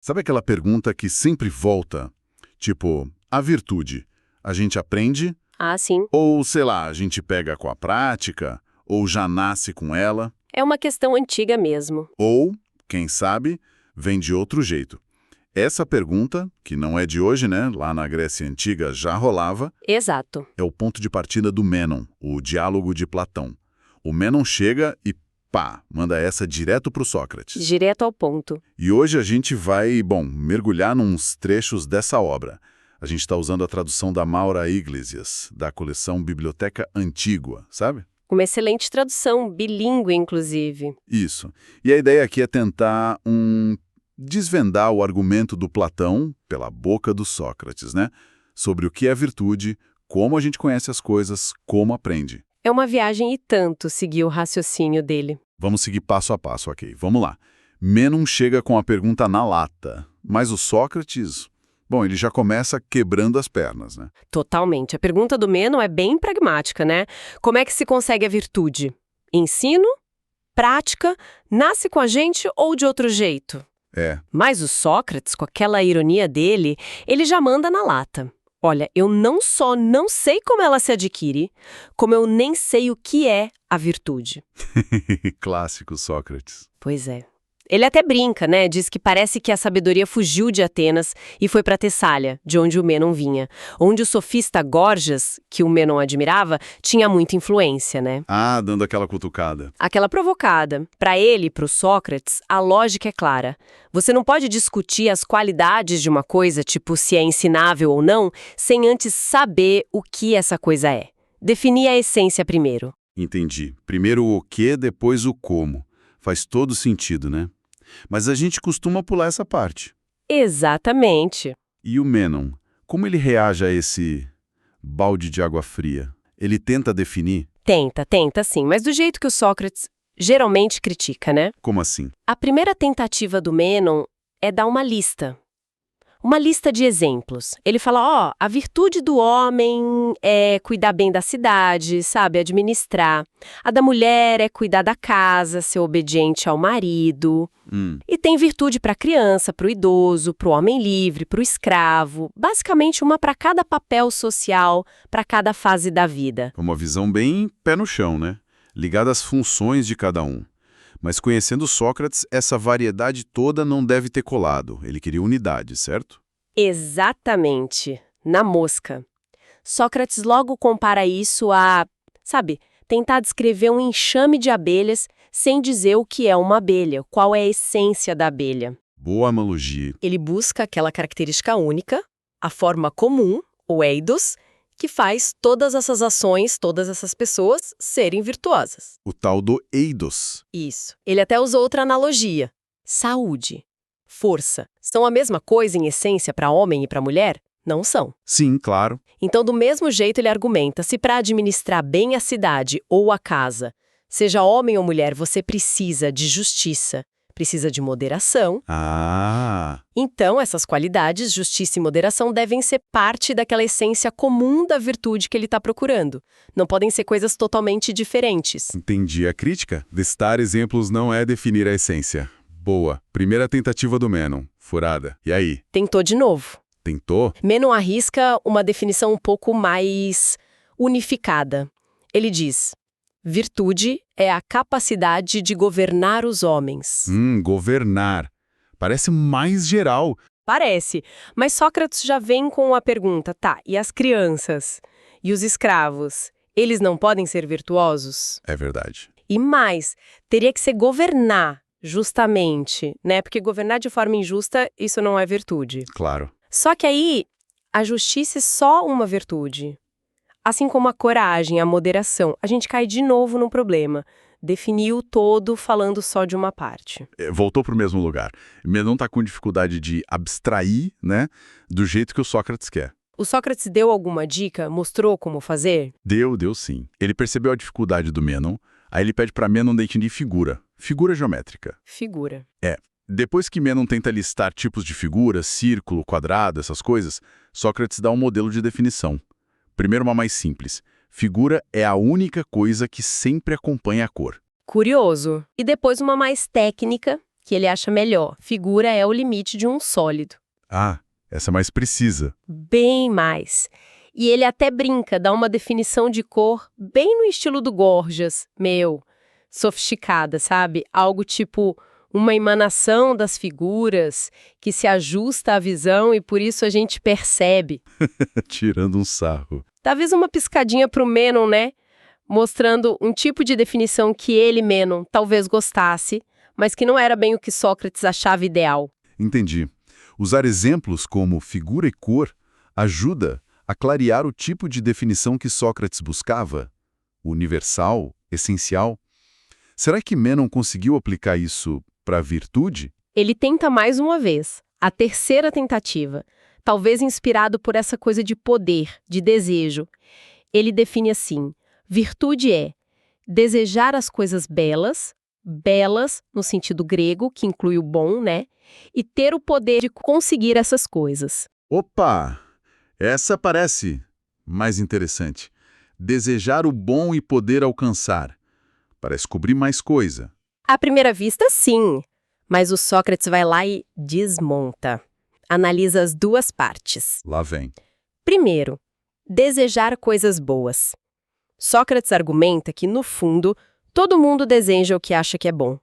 Sabe aquela pergunta que sempre volta? Tipo, a virtude, a gente aprende? Ah, sim. Ou, sei lá, a gente pega com a prática? Ou já nasce com ela? É uma questão antiga mesmo. Ou, quem sabe, vem de outro jeito? Essa pergunta, que não é de hoje, né? Lá na Grécia Antiga já rolava, Exato. é o ponto de partida do Mênon, o diálogo de Platão. O Mênon chega e, pá, manda essa direto pro Sócrates. Direto ao ponto. E hoje a gente vai, mergulhar nos trechos dessa obra. A gente está usando a tradução da Maura Iglesias, da coleção Biblioteca Antígua, sabe? Uma excelente tradução, bilíngue, inclusive. Isso. E a ideia aqui é tentar desvendar o argumento do Platão pela boca do Sócrates, né? Sobre o que é virtude, como a gente conhece as coisas, como aprende. É uma viagem e tanto seguir o raciocínio dele. Vamos seguir passo a passo, ok? Vamos lá. Mênon chega com a pergunta na lata, mas o Sócrates, ele já começa quebrando as pernas, né? Totalmente. A pergunta do Mênon é bem pragmática, né? Como é que se consegue a virtude? Ensino? Prática? Nasce com a gente ou de outro jeito? É. Mas o Sócrates, com aquela ironia dele, ele já manda na lata. Olha, eu não só não sei como ela se adquire, como eu nem sei o que é a virtude. Clássico Sócrates. Pois é. Ele até brinca, né? Diz que parece que a sabedoria fugiu de Atenas e foi para Tessália, de onde o Mênon vinha. Onde o sofista Gorgias, que o Mênon admirava, tinha muita influência, né? Ah, dando aquela cutucada. Aquela provocada. Para ele e para o Sócrates, a lógica é clara. Você não pode discutir as qualidades de uma coisa, tipo se é ensinável ou não, sem antes saber o que essa coisa é. Definir a essência primeiro. Entendi. Primeiro o que, depois o como. Faz todo sentido, né? Mas a gente costuma pular essa parte. Exatamente. E o Mênon, como ele reage a esse balde de água fria? Ele tenta definir? Tenta sim, mas do jeito que o Sócrates geralmente critica, né? Como assim? A primeira tentativa do Mênon é dar uma lista. Uma lista de exemplos. Ele fala, a virtude do homem é cuidar bem da cidade, sabe, administrar. A da mulher é cuidar da casa, ser obediente ao marido. E tem virtude para a criança, para o idoso, para o homem livre, para o escravo. Basicamente uma para cada papel social, para cada fase da vida. É uma visão bem pé no chão, né? Ligada às funções de cada um. Mas conhecendo Sócrates, essa variedade toda não deve ter colado. Ele queria unidade, certo? Exatamente. Na mosca. Sócrates logo compara isso a, tentar descrever um enxame de abelhas sem dizer o que é uma abelha, qual é a essência da abelha. Boa analogia. Ele busca aquela característica única, a forma comum, o eidos, que faz todas essas ações, todas essas pessoas serem virtuosas. O tal do eidos. Isso. Ele até usou outra analogia. Saúde, força, são a mesma coisa em essência para homem e para mulher? Não são. Sim, claro. Então, do mesmo jeito, ele argumenta, se para administrar bem a cidade ou a casa, seja homem ou mulher, você precisa de justiça, precisa de moderação. Então, essas qualidades, justiça e moderação, devem ser parte daquela essência comum da virtude que ele está procurando. Não podem ser coisas totalmente diferentes. Entendi a crítica. Listar exemplos não é definir a essência. Boa. Primeira tentativa do Mênon. Furada. E aí? Tentou de novo. Tentou? Mênon arrisca uma definição um pouco mais unificada. Ele diz: virtude é a capacidade de governar os homens. Governar. Parece mais geral. Parece, mas Sócrates já vem com a pergunta, e as crianças? E os escravos? Eles não podem ser virtuosos? É verdade. E mais, teria que ser governar, justamente, né? Porque governar de forma injusta, isso não é virtude. Claro. Só que aí, a justiça é só uma virtude. Assim como a coragem, a moderação, a gente cai de novo num problema. Definiu o todo falando só de uma parte. Voltou para o mesmo lugar. Mênon está com dificuldade de abstrair, né, do jeito que o Sócrates quer. O Sócrates deu alguma dica? Mostrou como fazer? Deu sim. Ele percebeu a dificuldade do Mênon, aí ele pede para Mênon definir figura. Figura geométrica. Figura. Depois que Mênon tenta listar tipos de figuras, círculo, quadrado, essas coisas, Sócrates dá um modelo de definição. Primeiro, uma mais simples. Figura é a única coisa que sempre acompanha a cor. Curioso. E depois uma mais técnica. que ele acha melhor. Figura é o limite de um sólido. Ah, essa é mais precisa. Bem mais. E ele até brinca, dá uma definição de cor bem no estilo do Gorgias, sofisticada, sabe? Algo tipo uma emanação das figuras que se ajusta à visão e por isso a gente percebe. Tirando um sarro. Talvez uma piscadinha pro Menon, né? Mostrando um tipo de definição que ele, Menon, talvez gostasse, mas que não era bem o que Sócrates achava ideal. Entendi. Usar exemplos como figura e cor ajuda a clarear o tipo de definição que Sócrates buscava? Universal? Essencial? Será que Menon conseguiu aplicar isso para a virtude? Ele tenta mais uma vez, a terceira tentativa, talvez inspirado por essa coisa de poder, de desejo. Ele define assim: virtude é desejar as coisas belas, belas no sentido grego, que inclui o bom, né? E ter o poder de conseguir essas coisas. Opa! Essa parece mais interessante. Desejar o bom e poder alcançar. Parece cobrir mais coisa. À primeira vista, sim. Mas o Sócrates vai lá e desmonta. Analisa as duas partes. Lá vem. Primeiro, desejar coisas boas. Sócrates argumenta que, no fundo, todo mundo deseja o que acha que é bom.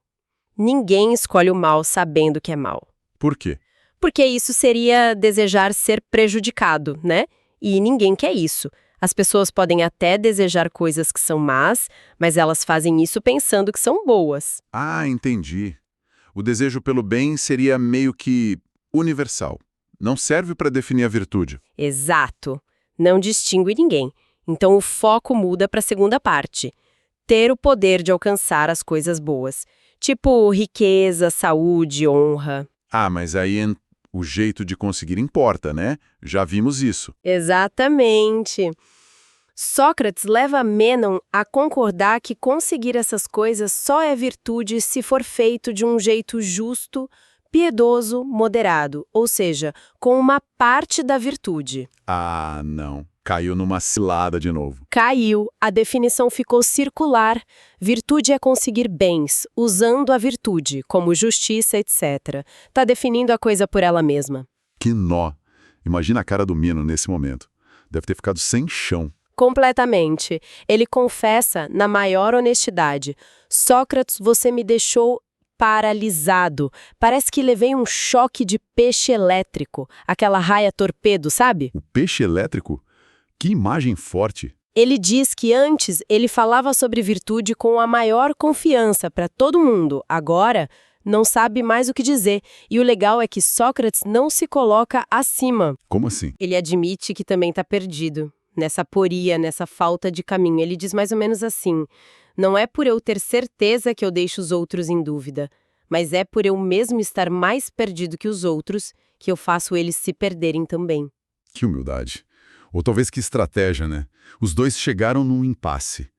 Ninguém escolhe o mal sabendo que é mal. Por quê? Porque isso seria desejar ser prejudicado, né? E ninguém quer isso. As pessoas podem até desejar coisas que são más, mas elas fazem isso pensando que são boas. Ah, entendi. O desejo pelo bem seria meio que universal. Não serve para definir a virtude. Exato. Não distingue ninguém. Então o foco muda para a segunda parte. Ter o poder de alcançar as coisas boas. Tipo riqueza, saúde, honra. Ah, mas aí o jeito de conseguir importa, né? Já vimos isso. Exatamente. Sócrates leva Menon a concordar que conseguir essas coisas só é virtude se for feito de um jeito justo, piedoso, moderado, ou seja, com uma parte da virtude. Ah, não. Caiu numa cilada de novo. Caiu, a definição ficou circular. Virtude é conseguir bens, usando a virtude, como justiça, etc. Tá definindo a coisa por ela mesma. Que nó. Imagina a cara do Mino nesse momento. Deve ter ficado sem chão. Completamente. Ele confessa, na maior honestidade: Sócrates, você me deixou paralisado. Parece que levei um choque de peixe elétrico. Aquela raia torpedo, sabe? O peixe elétrico? Que imagem forte. Ele diz que antes ele falava sobre virtude com a maior confiança para todo mundo. Agora, não sabe mais o que dizer. E o legal é que Sócrates não se coloca acima. Como assim? Ele admite que também está perdido. Nessa aporia, nessa falta de caminho. Ele diz mais ou menos assim: não é por eu ter certeza que eu deixo os outros em dúvida, mas é por eu mesmo estar mais perdido que os outros que eu faço eles se perderem também. Que humildade. Ou talvez que estratégia, né? Os dois chegaram num impasse,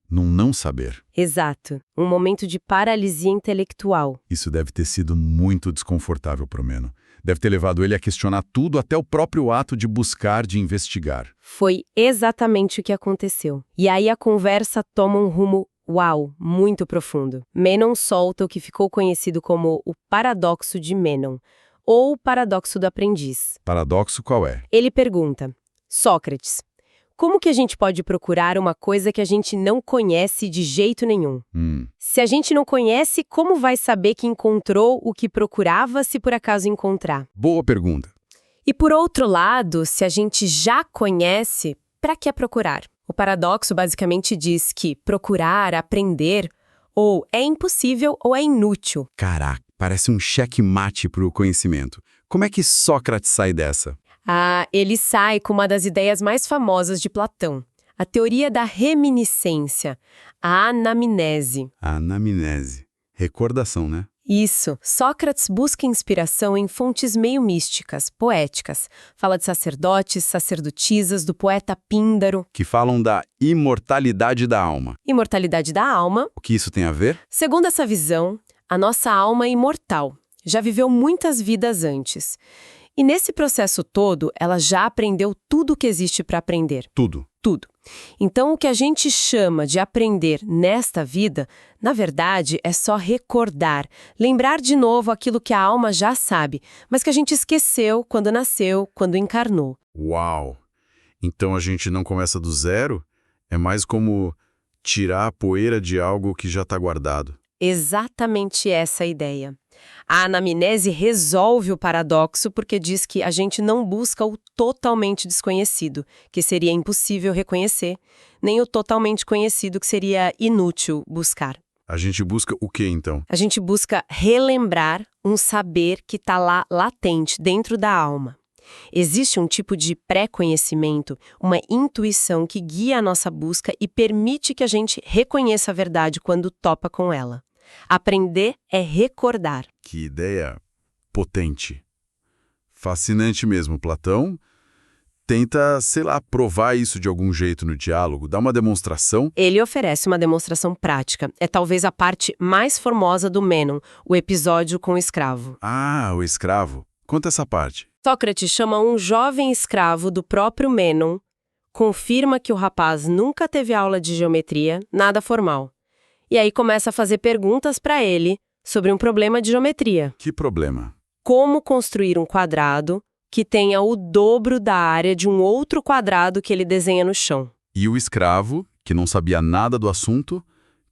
num não saber. Exato. Um momento de paralisia intelectual. Isso deve ter sido muito desconfortável para o Menon. Deve ter levado ele a questionar tudo, até o próprio ato de buscar, de investigar. Foi exatamente o que aconteceu. E aí a conversa toma um rumo, muito profundo. Menon solta o que ficou conhecido como o paradoxo de Menon, ou o paradoxo do aprendiz. Paradoxo qual é? Ele pergunta: Sócrates, como que a gente pode procurar uma coisa que a gente não conhece de jeito nenhum? Se a gente não conhece, como vai saber que encontrou o que procurava se por acaso encontrar? Boa pergunta. E por outro lado, se a gente já conhece, para que procurar? O paradoxo basicamente diz que procurar, aprender, ou é impossível ou é inútil. Caraca, parece um checkmate para o conhecimento. Como é que Sócrates sai dessa? Ele sai com uma das ideias mais famosas de Platão, a teoria da reminiscência, a anamnese. A anamnese. Recordação, né? Isso. Sócrates busca inspiração em fontes meio místicas, poéticas. Fala de sacerdotes, sacerdotisas, do poeta Píndaro. Que falam da imortalidade da alma. Imortalidade da alma. O que isso tem a ver? Segundo essa visão, a nossa alma é imortal. Já viveu muitas vidas antes. E nesse processo todo, ela já aprendeu tudo o que existe para aprender. Tudo. tudo. Então, o que a gente chama de aprender nesta vida, na verdade, é só recordar, lembrar de novo aquilo que a alma já sabe, mas que a gente esqueceu quando nasceu, quando encarnou. Uau! Então a gente não começa do zero? É mais como tirar a poeira de algo que já está guardado. Exatamente essa a ideia. A anamnese resolve o paradoxo porque diz que a gente não busca o totalmente desconhecido, que seria impossível reconhecer, nem o totalmente conhecido, que seria inútil buscar. A gente busca o quê, então? A gente busca relembrar um saber que está lá latente, dentro da alma. Existe um tipo de pré-conhecimento, uma intuição que guia a nossa busca e permite que a gente reconheça a verdade quando topa com ela. Aprender é recordar. Que ideia potente. Fascinante mesmo, Platão. Tenta, sei lá, provar isso de algum jeito no diálogo, dá uma demonstração. Ele oferece uma demonstração prática. É talvez a parte mais formosa do Mênon, o episódio com o escravo. Ah, o escravo. Conta essa parte. Sócrates chama um jovem escravo do próprio Mênon, confirma que o rapaz nunca teve aula de geometria, nada formal. E aí começa a fazer perguntas para ele sobre um problema de geometria. Que problema? Como construir um quadrado que tenha o dobro da área de um outro quadrado que ele desenha no chão. E o escravo, que não sabia nada do assunto,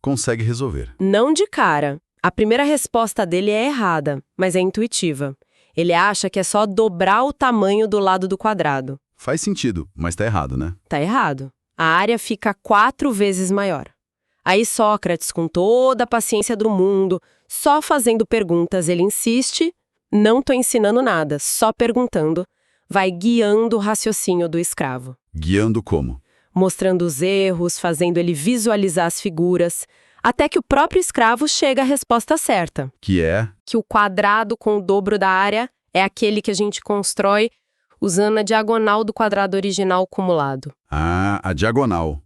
consegue resolver. Não de cara. A primeira resposta dele é errada, mas é intuitiva. Ele acha que é só dobrar o tamanho do lado do quadrado. Faz sentido, mas tá errado, né? Tá errado. A área fica 4 vezes maior. Aí Sócrates, com toda a paciência do mundo, só fazendo perguntas, ele insiste, não tô ensinando nada, só perguntando, vai guiando o raciocínio do escravo. Guiando como? Mostrando os erros, fazendo ele visualizar as figuras, até que o próprio escravo chega à resposta certa. Que é? Que o quadrado com o dobro da área é aquele que a gente constrói usando a diagonal do quadrado original cumulado. Ah, a diagonal.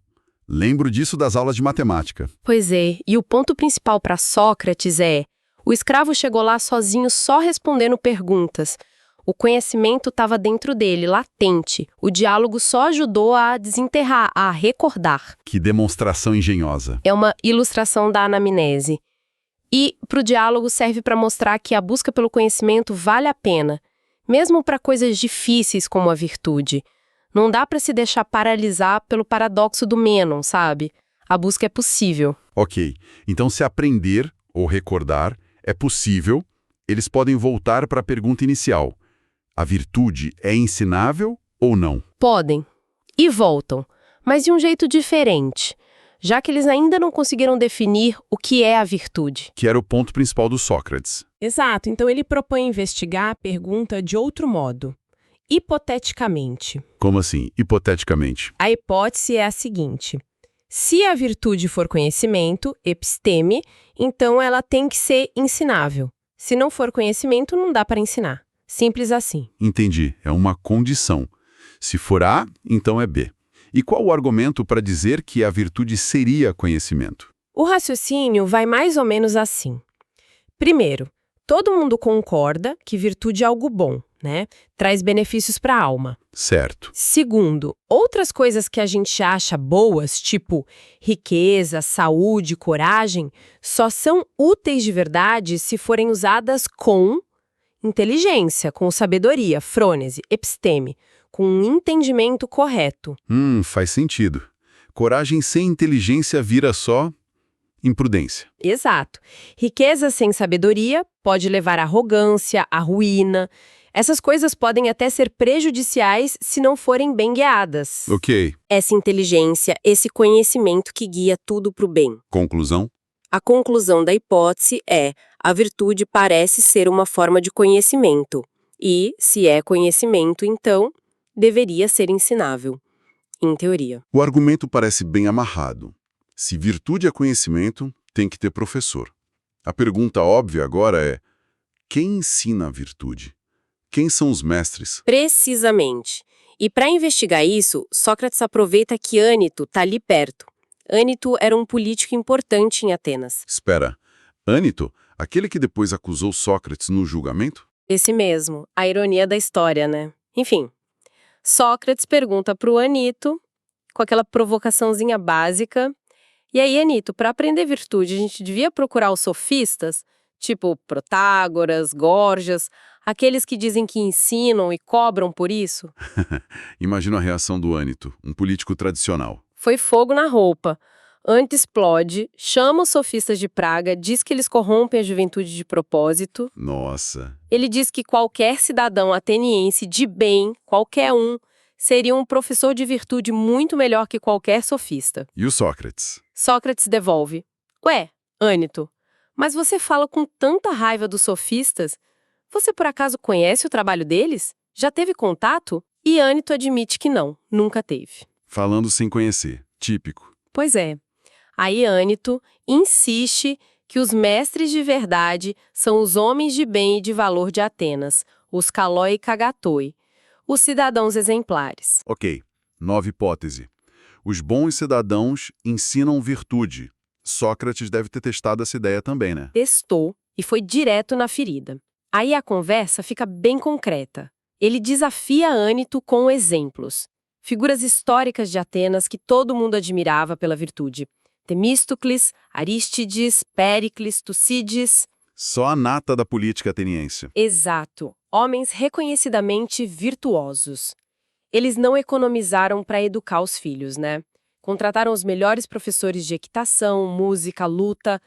Lembro disso das aulas de matemática. Pois é, e o ponto principal para Sócrates é: o escravo chegou lá sozinho só respondendo perguntas. O conhecimento estava dentro dele, latente. O diálogo só ajudou a desenterrar, a recordar. Que demonstração engenhosa. É uma ilustração da anamnese. E para o diálogo serve para mostrar que a busca pelo conhecimento vale a pena, mesmo para coisas difíceis como a virtude. Não dá para se deixar paralisar pelo paradoxo do Mênon, sabe? A busca é possível. Ok, então se aprender ou recordar é possível, eles podem voltar para a pergunta inicial. A virtude é ensinável ou não? Podem. E voltam, mas de um jeito diferente, já que eles ainda não conseguiram definir o que é a virtude. Que era o ponto principal do Sócrates. Exato, então ele propõe investigar a pergunta de outro modo. Hipoteticamente. Como assim, hipoteticamente? A hipótese é a seguinte: se a virtude for conhecimento, episteme, então ela tem que ser ensinável. Se não for conhecimento, não dá para ensinar. Simples assim. Entendi, é uma condição. Se for A, então é B. E qual o argumento para dizer que a virtude seria conhecimento? O raciocínio vai mais ou menos assim. Primeiro, todo mundo concorda que virtude é algo bom, né? Traz benefícios para a alma. Certo. Segundo, outras coisas que a gente acha boas, tipo riqueza, saúde, coragem, só são úteis de verdade se forem usadas com inteligência, com sabedoria, frônese, episteme, com um entendimento correto. Faz sentido. Coragem sem inteligência vira só imprudência. Exato. Riqueza sem sabedoria pode levar à arrogância, à ruína. Essas coisas podem até ser prejudiciais se não forem bem guiadas. Ok. Essa inteligência, esse conhecimento que guia tudo para o bem. Conclusão? A conclusão da hipótese é: a virtude parece ser uma forma de conhecimento. E, se é conhecimento, então, deveria ser ensinável. Em teoria. O argumento parece bem amarrado. Se virtude é conhecimento, tem que ter professor. A pergunta óbvia agora é: quem ensina a virtude? Quem são os mestres? Precisamente. E para investigar isso, Sócrates aproveita que Ânito está ali perto. Ânito era um político importante em Atenas. Espera, Ânito, aquele que depois acusou Sócrates no julgamento? Esse mesmo, a ironia da história, né? Enfim, Sócrates pergunta para o Ânito com aquela provocaçãozinha básica. E aí, Anito, para aprender virtude, a gente devia procurar os sofistas, tipo Protágoras, Górgias, aqueles que dizem que ensinam e cobram por isso? Imagina a reação do Ânito, um político tradicional. Foi fogo na roupa. Antes explode, chama os sofistas de praga, diz que eles corrompem a juventude de propósito. Nossa. Ele diz que qualquer cidadão ateniense de bem, qualquer um, seria um professor de virtude muito melhor que qualquer sofista. E o Sócrates? Sócrates devolve. Ué, Ânito, mas você fala com tanta raiva dos sofistas? Você por acaso conhece o trabalho deles? Já teve contato? E Ânito admite que não, nunca teve. Falando sem conhecer. Típico. Pois é. Aí Ânito insiste que os mestres de verdade são os homens de bem e de valor de Atenas, os Kaloi e Kagatoi, os cidadãos exemplares. Ok. Nova hipótese. Os bons cidadãos ensinam virtude. Sócrates deve ter testado essa ideia também, né? Testou e foi direto na ferida. Aí a conversa fica bem concreta. Ele desafia Ânito com exemplos. Figuras históricas de Atenas que todo mundo admirava pela virtude. Temístocles, Arístides, Péricles, Tucídides. Só a nata da política ateniense. Exato. Homens reconhecidamente virtuosos. Eles não economizaram para educar os filhos, né? Contrataram os melhores professores de equitação, música, luta,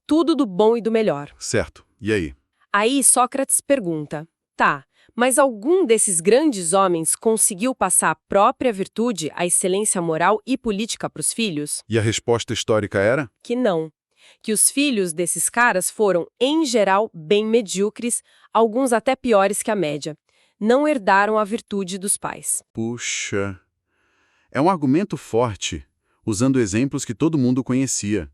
tudo do bom e do melhor. Certo. E aí? Aí Sócrates pergunta, tá, mas algum desses grandes homens conseguiu passar a própria virtude, a excelência moral e política para os filhos? E a resposta histórica era? Que não. Que os filhos desses caras foram, em geral, bem medíocres, alguns até piores que a média. Não herdaram a virtude dos pais. Puxa. É um argumento forte, usando exemplos que todo mundo conhecia.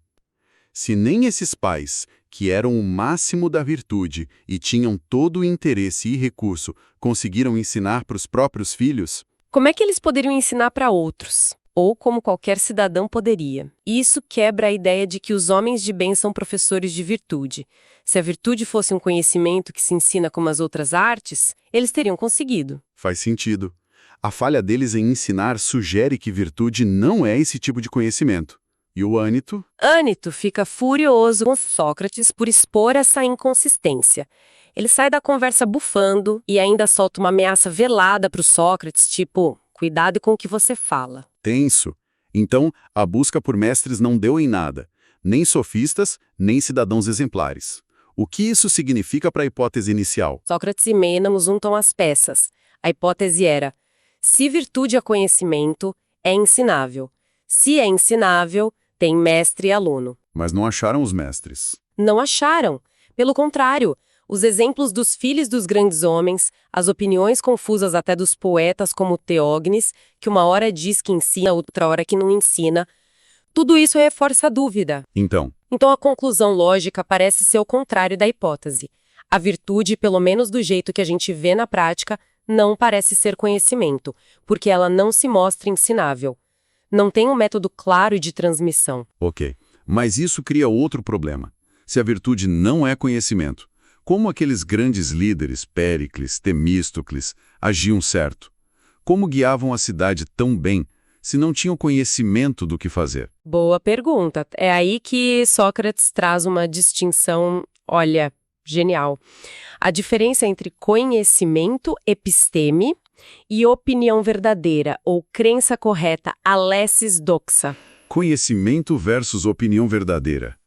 Se nem esses pais, que eram o máximo da virtude e tinham todo o interesse e recurso, conseguiram ensinar para os próprios filhos, Como é que eles poderiam ensinar para outros? Ou como qualquer cidadão poderia. Isso quebra a ideia de que os homens de bem são professores de virtude. Se a virtude fosse um conhecimento que se ensina como as outras artes, eles teriam conseguido. faz sentido. A falha deles em ensinar sugere que virtude não é esse tipo de conhecimento. E o Ânito? Ânito fica furioso com Sócrates por expor essa inconsistência. Ele sai da conversa bufando e ainda solta uma ameaça velada para o Sócrates, tipo, cuidado com o que você fala. Tenso. Então, a busca por mestres não deu em nada. Nem sofistas, nem cidadãos exemplares. O que isso significa para a hipótese inicial? Sócrates e Mênamo juntam as peças. A hipótese era, se virtude é conhecimento, é ensinável. Se é ensinável, tem mestre e aluno. Mas não acharam os mestres. Não acharam. Pelo contrário, os exemplos dos filhos dos grandes homens, as opiniões confusas até dos poetas como Teógenes, que uma hora diz que ensina, outra hora que não ensina, tudo isso reforça a dúvida. Então, Então a conclusão lógica parece ser o contrário da hipótese. A virtude, pelo menos do jeito que a gente vê na prática, não parece ser conhecimento, porque ela não se mostra ensinável. Não tem um método claro de transmissão. ok. Mas isso cria outro problema. Se a virtude não é conhecimento, como aqueles grandes líderes, Péricles, Temístocles, agiam certo? Como guiavam a cidade tão bem, se não tinham conhecimento do que fazer? Boa pergunta. É aí que Sócrates traz uma distinção, olha, genial. A diferença entre conhecimento, episteme, e opinião verdadeira, ou crença correta, alessis doxa. Conhecimento versus opinião verdadeira.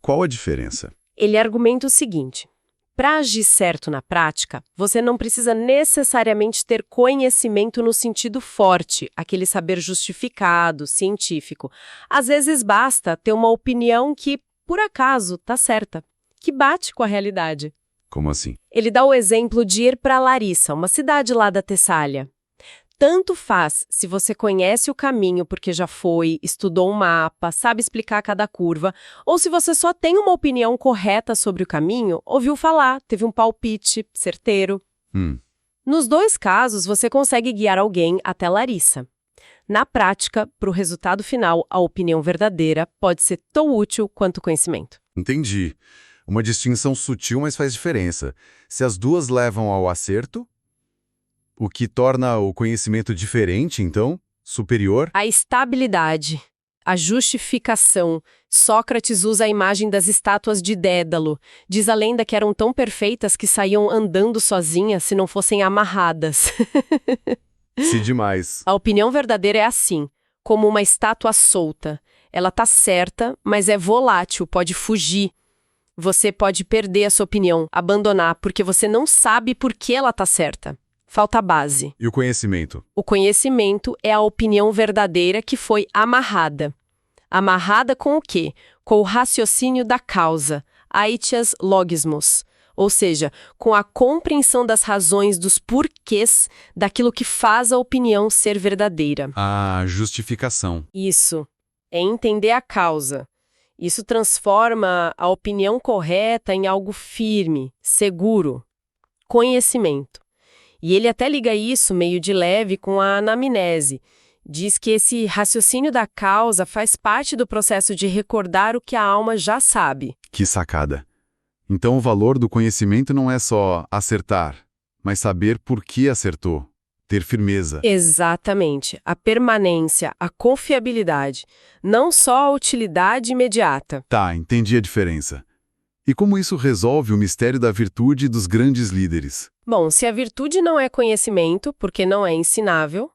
Qual a diferença? Ele argumenta o seguinte: para agir certo na prática, você não precisa necessariamente ter conhecimento no sentido forte, aquele saber justificado, científico. Às vezes basta ter uma opinião que, por acaso, está certa, que bate com a realidade. Como assim? Ele dá o exemplo de ir para Larissa, uma cidade lá da Tessália. Tanto faz se você conhece o caminho porque já foi, estudou um mapa, sabe explicar cada curva, ou se você só tem uma opinião correta sobre o caminho, ouviu falar, teve um palpite certeiro. Nos dois casos, você consegue guiar alguém até Larissa. Na prática, para o resultado final, a opinião verdadeira pode ser tão útil quanto o conhecimento. Entendi. Uma distinção sutil, mas faz diferença. Se as duas levam ao acerto, o que torna o conhecimento diferente, então? Superior? A estabilidade, a justificação. Sócrates usa a imagem das estátuas de Dédalo. Diz a lenda que eram tão perfeitas que saíam andando sozinhas se não fossem amarradas. Se demais. A opinião verdadeira é assim, como uma estátua solta. Ela tá certa, mas é volátil, pode fugir. Você pode perder a sua opinião, abandonar, porque você não sabe por que ela tá certa. Falta base. E o conhecimento? O conhecimento é a opinião verdadeira que foi amarrada. Amarrada com o quê? Com o raciocínio da causa, aitias logismos. Ou seja, com a compreensão das razões, dos porquês, daquilo que faz a opinião ser verdadeira. A justificação. Isso. É entender a causa. Isso transforma a opinião correta em algo firme, seguro. Conhecimento. E ele até liga isso meio de leve com a anamnese. Diz que esse raciocínio da causa faz parte do processo de recordar o que a alma já sabe. Que sacada. Então o valor do conhecimento não é só acertar, mas saber por que acertou, ter firmeza. Exatamente. A permanência, a confiabilidade. Não só a utilidade imediata. Tá, entendi a diferença. E como isso resolve o mistério da virtude dos grandes líderes? Bom, se a virtude não é conhecimento, porque não é ensinável,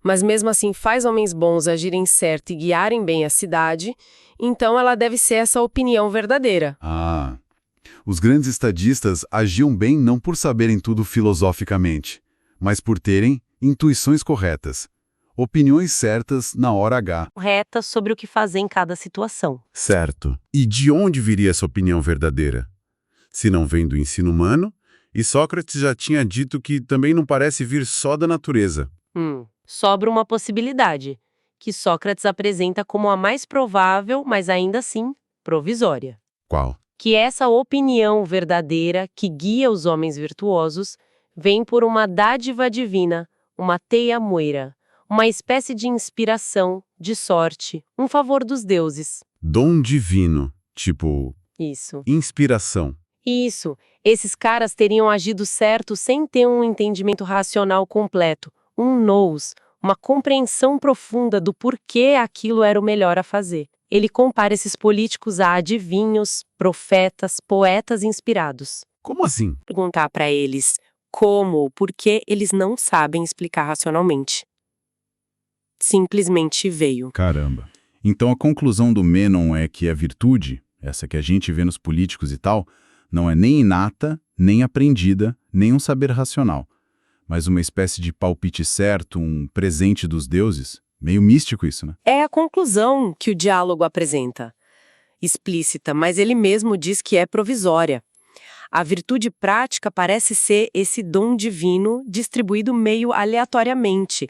mas mesmo assim faz homens bons agirem certo e guiarem bem a cidade, então ela deve ser essa opinião verdadeira. Ah, os grandes estadistas agiam bem não por saberem tudo filosoficamente, mas por terem intuições corretas, opiniões certas na hora H. Reta sobre o que fazer em cada situação. Certo. E de onde viria essa opinião verdadeira? Se não vem do ensino humano, e Sócrates já tinha dito que também não parece vir só da natureza. Sobra uma possibilidade, que Sócrates apresenta como a mais provável, mas ainda assim provisória. Qual? Que essa opinião verdadeira que guia os homens virtuosos vem por uma dádiva divina, uma teia moira, uma espécie de inspiração, de sorte, um favor dos deuses. Dom divino, tipo Isso. inspiração. Isso. Esses caras teriam agido certo sem ter um entendimento racional completo, um nous, uma compreensão profunda do porquê aquilo era o melhor a fazer. Ele compara esses políticos a adivinhos, profetas, poetas inspirados. Como assim? Perguntar para eles como ou por que eles não sabem explicar racionalmente. Simplesmente veio. Caramba. Então a conclusão do Menon é que a virtude, essa que a gente vê nos políticos e tal, não é nem inata, nem aprendida, nem um saber racional, mas uma espécie de palpite certo, um presente dos deuses. Meio místico isso, né? É a conclusão que o diálogo apresenta. Explícita, mas ele mesmo diz que é provisória. A virtude prática parece ser esse dom divino distribuído meio aleatoriamente,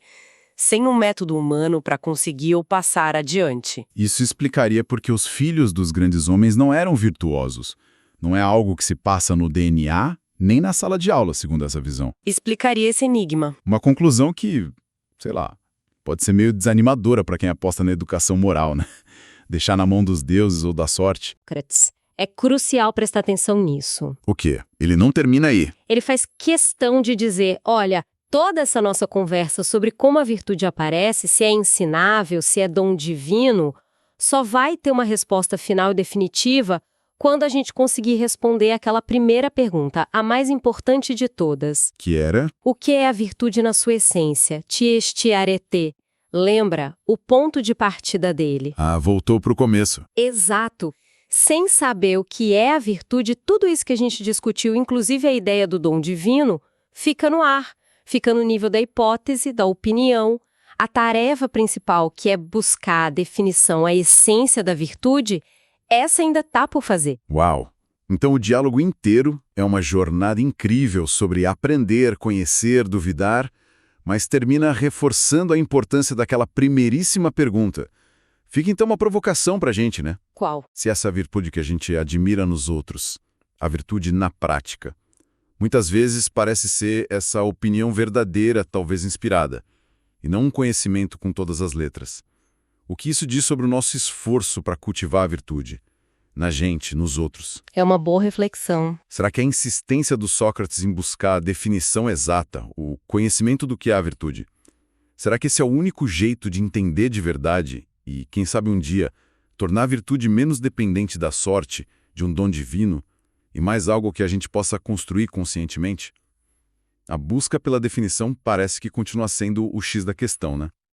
sem um método humano para conseguir ou passar adiante. Isso explicaria porque os filhos dos grandes homens não eram virtuosos. Não é algo que se passa no DNA, nem na sala de aula, segundo essa visão. Explicaria esse enigma. Uma conclusão que, sei lá, pode ser meio desanimadora para quem aposta na educação moral, né? Deixar na mão dos deuses ou da sorte. Sócrates. É crucial prestar atenção nisso. O quê? Ele não termina aí. Ele faz questão de dizer, olha, toda essa nossa conversa sobre como a virtude aparece, se é ensinável, se é dom divino, só vai ter uma resposta final e definitiva quando a gente conseguir responder aquela primeira pergunta, a mais importante de todas. Que era? O que é a virtude na sua essência? Tiesti arete. Lembra? O ponto de partida dele. Ah, voltou pro começo. Exato. Sem saber o que é a virtude, tudo isso que a gente discutiu, inclusive a ideia do dom divino, fica no ar, fica no nível da hipótese, da opinião. A tarefa principal, que é buscar a definição, a essência da virtude, essa ainda tá por fazer. Uau! Então o diálogo inteiro é uma jornada incrível sobre aprender, conhecer, duvidar, mas termina reforçando a importância daquela primeiríssima pergunta. Fica então uma provocação pra gente, né? Qual? Se essa virtude que a gente admira nos outros, a virtude na prática, muitas vezes parece ser essa opinião verdadeira, talvez inspirada, e não um conhecimento com todas as letras. O que isso diz sobre o nosso esforço para cultivar a virtude? Na gente, nos outros. É uma boa reflexão. Será que a insistência do Sócrates em buscar a definição exata, o conhecimento do que é a virtude, Será que esse é o único jeito de entender de verdade e, quem sabe um dia, tornar a virtude menos dependente da sorte, de um dom divino, e mais algo que a gente possa construir conscientemente? A busca pela definição parece que continua sendo o X da questão, né?